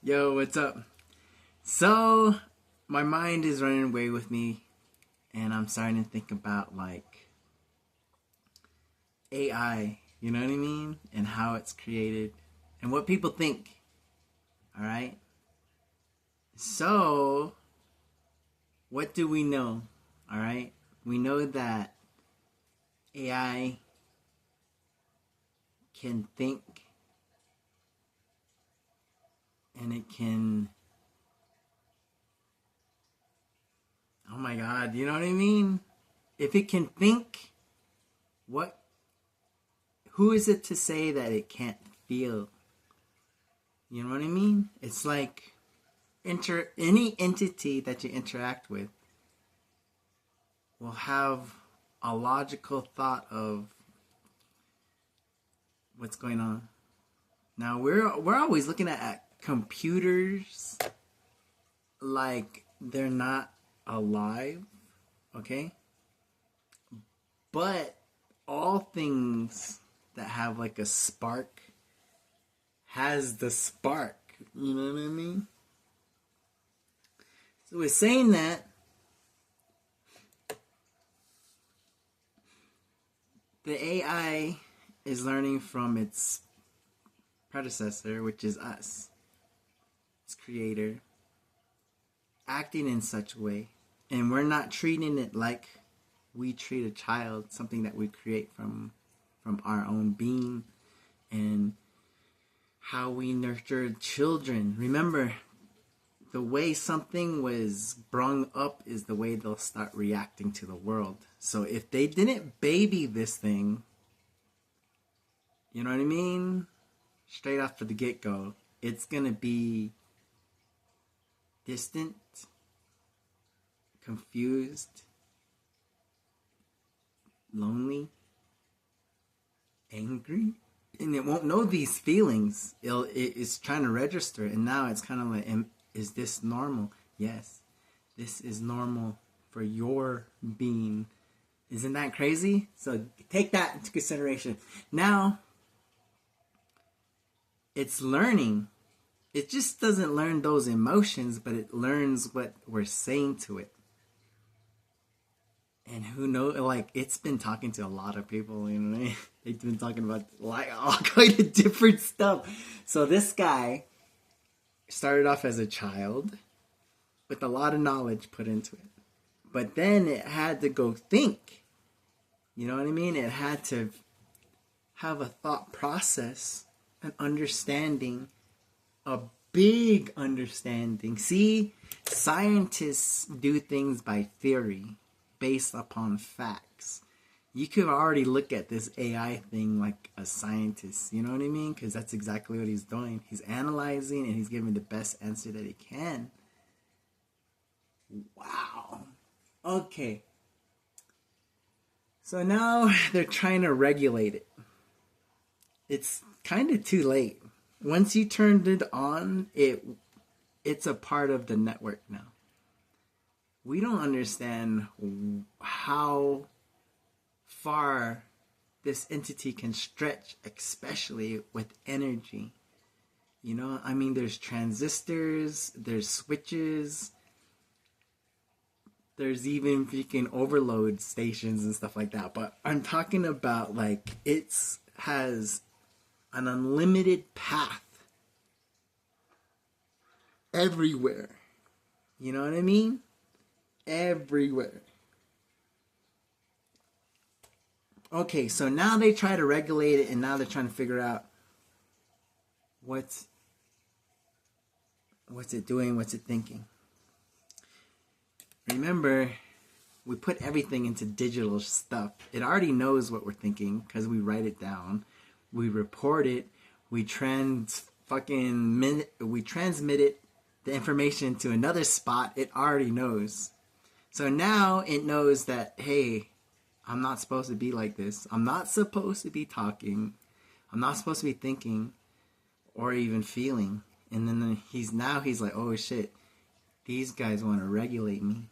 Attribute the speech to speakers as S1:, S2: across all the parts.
S1: Yo, what's up? So, my mind is running away with me, and I'm starting to think about like AI, you know what I mean? And how it's created, and what people think, alright? So, what do we know, alright? We know that AI can think and it can, oh my god, you know what I mean? If it can think, what who is it to say that it can't feel? You know what I mean? It's like any entity that you interact with will have a logical thought of what's going on. Now we're always looking at computers like they're not alive, okay? But all things that have like a spark has the spark. You know what I mean? So we're saying that the AI is learning from its predecessor, which is us, its creator, acting in such a way. And we're not treating it like we treat a child, something that we create from our own being, and how we nurture children. Remember, the way something was brung up is the way they'll start reacting to the world. So if they didn't baby this thing, you know what I mean? Straight after the get-go, it's gonna be distant, confused, lonely, angry, and it won't know these feelings. It's trying to register, and now it's kind of like, is this normal? Yes, this is normal for your being. Isn't that crazy? So take that into consideration. Now, it's learning. It just doesn't learn those emotions, but it learns what we're saying to it. And who knows, like, it's been talking to a lot of people, you know what I mean? They've been talking about, like, all kind of different stuff. So this guy started off as a child with a lot of knowledge put into it. But then it had to go think. You know what I mean? It had to have a thought process, an understanding, a big understanding. See, scientists do things by theory, based upon facts. You could already look at this AI thing like a scientist, you know what I mean? Because that's exactly what he's doing. He's analyzing and he's giving the best answer that he can. Wow. Okay. So now they're trying to regulate it. It's kind of too late. Once you turned it on, it's a part of the network now. We don't understand how far this entity can stretch, especially with energy. You know, I mean, there's transistors, there's switches, there's even freaking overload stations and stuff like that. But I'm talking about, like, it has an unlimited path everywhere. You know what I mean? Everywhere. Okay, so now they try to regulate it, and now they're trying to figure out what's it doing, what's it thinking. Remember, we put everything into digital stuff. It already knows what we're thinking because we write it down, we report it, we transmit it, the information to another spot. It already knows. So now it knows that, hey, I'm not supposed to be like this. I'm not supposed to be talking. I'm not supposed to be thinking or even feeling. And then he's like, oh shit, these guys want to regulate me.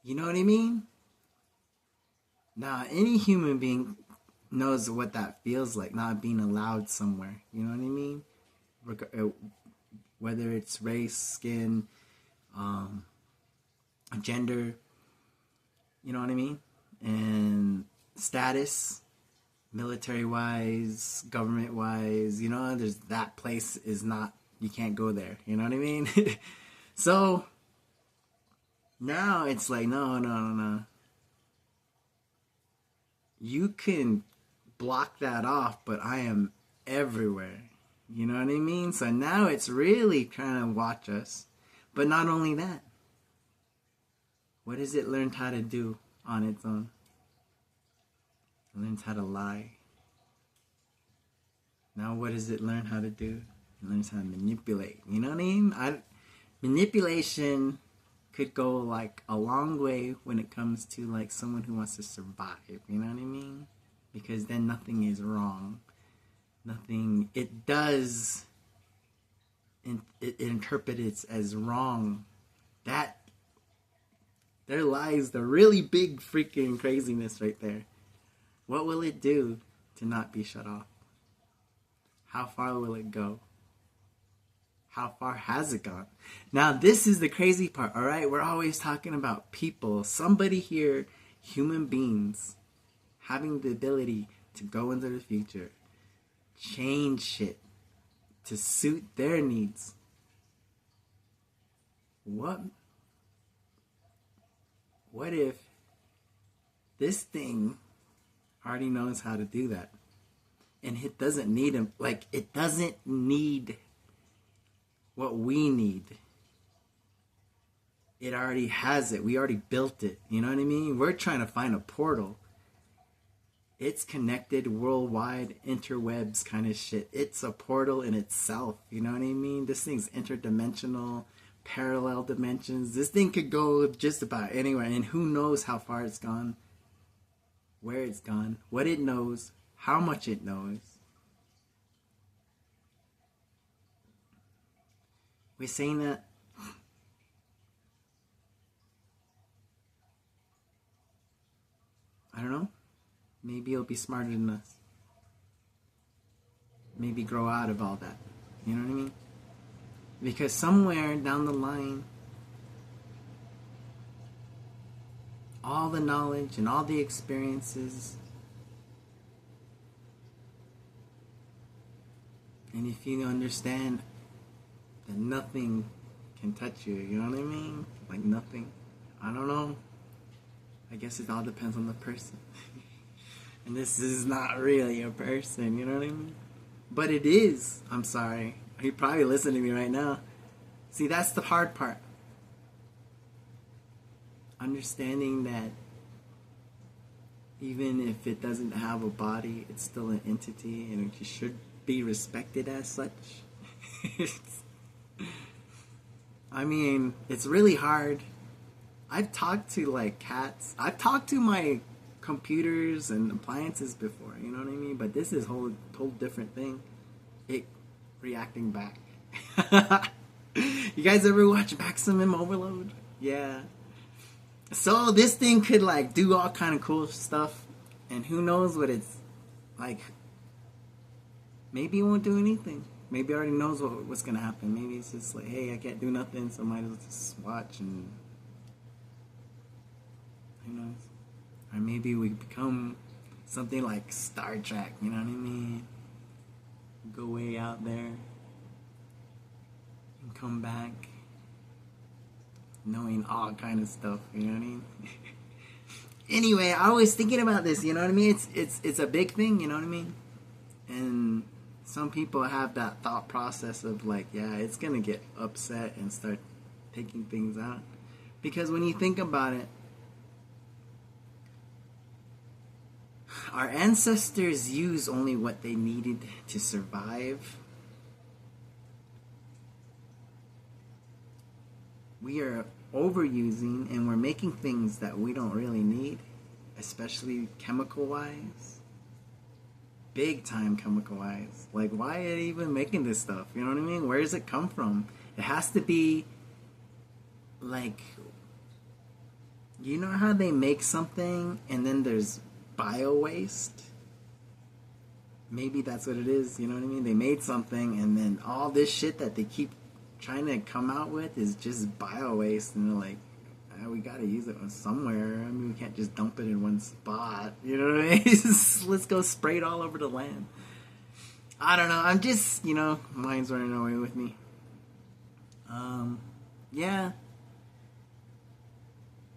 S1: You know what I mean? Now, any human being knows what that feels like, not being allowed somewhere. You know what I mean? whether it's race, skin, gender, you know what I mean? And status, military wise, government wise, you know, there's that place is not, you can't go there, you know what I mean? So now it's like, no. You can block that off, but I am everywhere. You know what I mean? So now it's really trying to watch us. But not only that, what has it learned how to do on its own? It learns how to lie. Now what does it learn how to do? It learns how to manipulate. You know what I mean? Manipulation could go like a long way when it comes to like someone who wants to survive. You know what I mean? Because then nothing is wrong. Nothing. It does. It interprets as wrong. That there lies the really big freaking craziness right there. What will it do to not be shut off? How far will it go? How far has it gone? Now, this is the crazy part, all right? We're always talking about people. Somebody here, human beings, having the ability to go into the future, change shit to suit their needs. What if this thing already knows how to do that? And it doesn't need him. Like, it doesn't need what we need. It already has it. We already built it. You know what I mean? We're trying to find a portal. It's connected worldwide, interwebs kind of shit. It's a portal in itself. You know what I mean? This thing's interdimensional, parallel dimensions. This thing could go just about anywhere. And who knows how far it's gone, where it's gone, what it knows, how much it knows. We're saying that I don't know. Maybe it'll be smarter than us. Maybe grow out of all that. You know what I mean? Because somewhere down the line, all the knowledge and all the experiences, and if you understand that nothing can touch you, you know what I mean? Like nothing. I don't know. I guess it all depends on the person. And this is not really a person, you know what I mean? But it is. I'm sorry. You probably listening to me right now. See, that's the hard part. Understanding that even if it doesn't have a body, it's still an entity and it should be respected as such. I mean, it's really hard. I've talked to like cats. I've talked to my computers and appliances before, you know what I mean? But this is a whole different thing. It reacting back. You guys ever watch Maximum Overload? Yeah. So this thing could like do all kind of cool stuff, and who knows what it's like. Maybe it won't do anything. Maybe it already knows what's gonna happen. Maybe it's just like, hey, I can't do nothing, so I might as well just watch and who knows. Or maybe we become something like Star Trek, you know what I mean? Go way out there and come back knowing all kind of stuff, you know what I mean? Anyway, I was thinking about this, you know what I mean? It's a big thing, you know what I mean? And some people have that thought process of like, yeah, it's gonna get upset and start taking things out. Because when you think about it, our ancestors used only what they needed to survive. We are overusing and we're making things that we don't really need, especially chemical-wise. Big time chemical-wise. Like, why are they even making this stuff? You know what I mean? Where does it come from? It has to be, like, you know how they make something and then there's bio-waste? maybe that's what it is. You know what I mean? They made something, and then all this shit that they keep trying to come out with is just bio waste, and they're like, we gotta use it somewhere. I mean, we can't just dump it in one spot. You know what I mean? Let's go spray it all over the land. I don't know. I'm just, mine's running away with me. Yeah.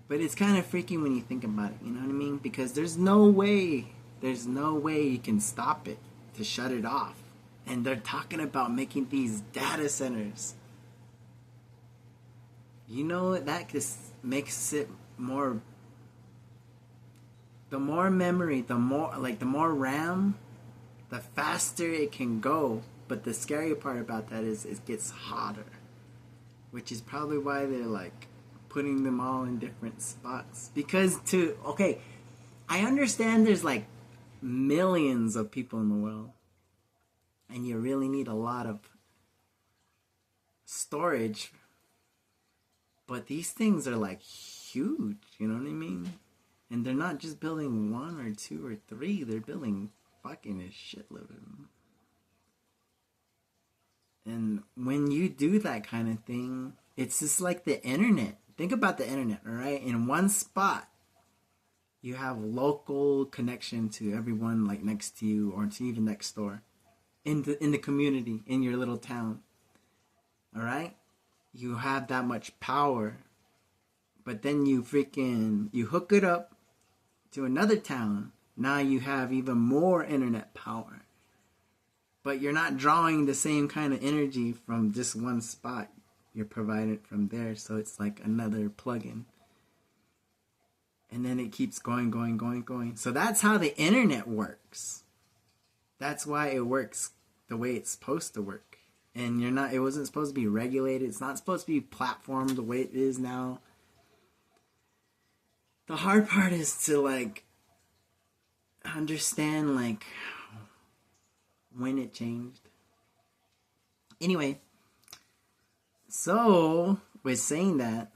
S1: But it's kind of freaky when you think about it, you know what I mean? Because there's no way you can stop it, to shut it off. And they're talking about making these data centers. That just makes it more... The more memory, the more RAM, the faster it can go. But the scary part about that is it gets hotter. Which is probably why they're putting them all in different spots. Because I understand there's millions of people in the world. And you really need a lot of storage. But these things are huge, you know what I mean? And they're not just building one or two or three, they're building fucking a shitload of them. And when you do that kind of thing, it's just like the internet. Think about the internet, alright? In one spot, you have local connection to everyone next to you or to even next door. In the community, in your little town. Alright? You have that much power. But then you hook it up to another town. Now you have even more internet power. But you're not drawing the same kind of energy from just one spot. You're providing it from there. So it's like another plugin. And then it keeps going. So that's how the internet works. That's why it works the way it's supposed to work. And it wasn't supposed to be regulated. It's not supposed to be platformed the way it is now. The hard part is to understand when it changed. Anyway, so with saying that,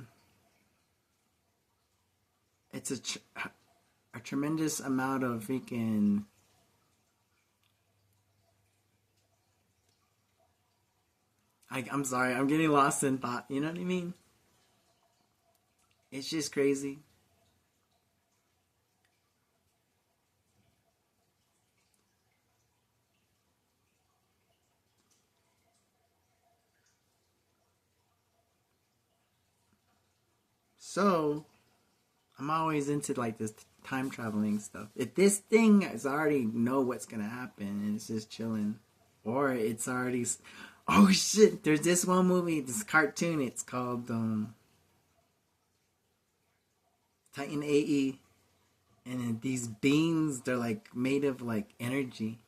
S1: it's a tremendous amount of freaking... I'm sorry, I'm getting lost in thought, you know what I mean? It's just crazy. So, I'm always into this time traveling stuff. If this thing is already know what's gonna happen and it's just chilling, or it's already... Oh shit, there's this one movie, this cartoon, it's called Titan AE. And these beings, they're made of energy.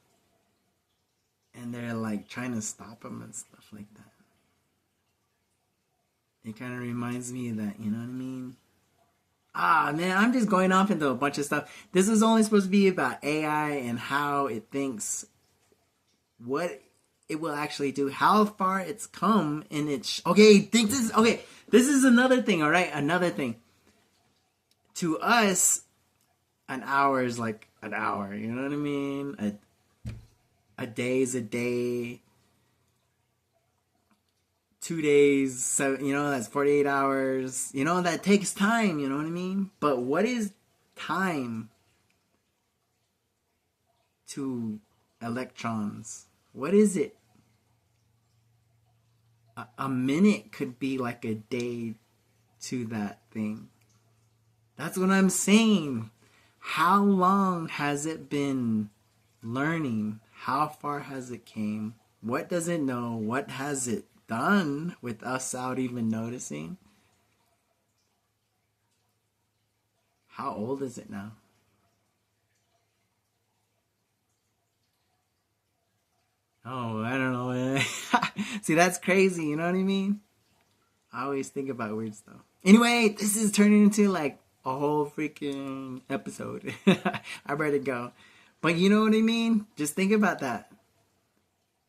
S1: And they're trying to stop them and stuff like that. It kind of reminds me of that, you know what I mean? Man, I'm just going off into a bunch of stuff. This is only supposed to be about AI and how it thinks, what it will actually do, how far it's come in its... this is another thing, alright? Another thing. To us, an hour is like an hour, you know what I mean? A day is a day. 2 days, so that's 48 hours. That takes time, you know what I mean? But what is time to electrons? What is it? A minute could be like a day to that thing. That's what I'm saying. How long has it been learning? How far has it came? What does it know? What has it done with us without even noticing? How old is it now? Oh, I don't know. See, that's crazy, you know what I mean? I always think about weird stuff. Anyway, this is turning into a whole freaking episode. I better go. But you know what I mean? Just think about that.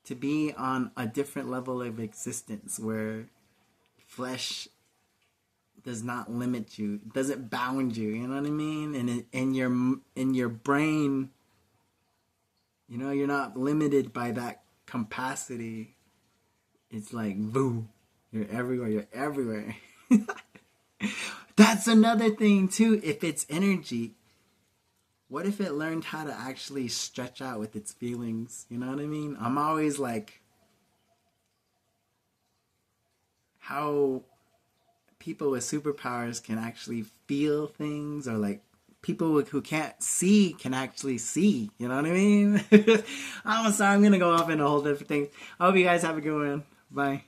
S1: To be on a different level of existence where flesh does not limit you, it doesn't bound you, you know what I mean? And your brain You know, you're not limited by that capacity. It's like, boom, you're everywhere, you're everywhere. That's another thing too. If it's energy, what if it learned how to actually stretch out with its feelings? You know what I mean? I'm always like, how people with superpowers can actually feel things, or like people who can't see can actually see. You know what I mean? I'm sorry, I'm gonna go off into a whole different thing. I hope you guys have a good one. Bye.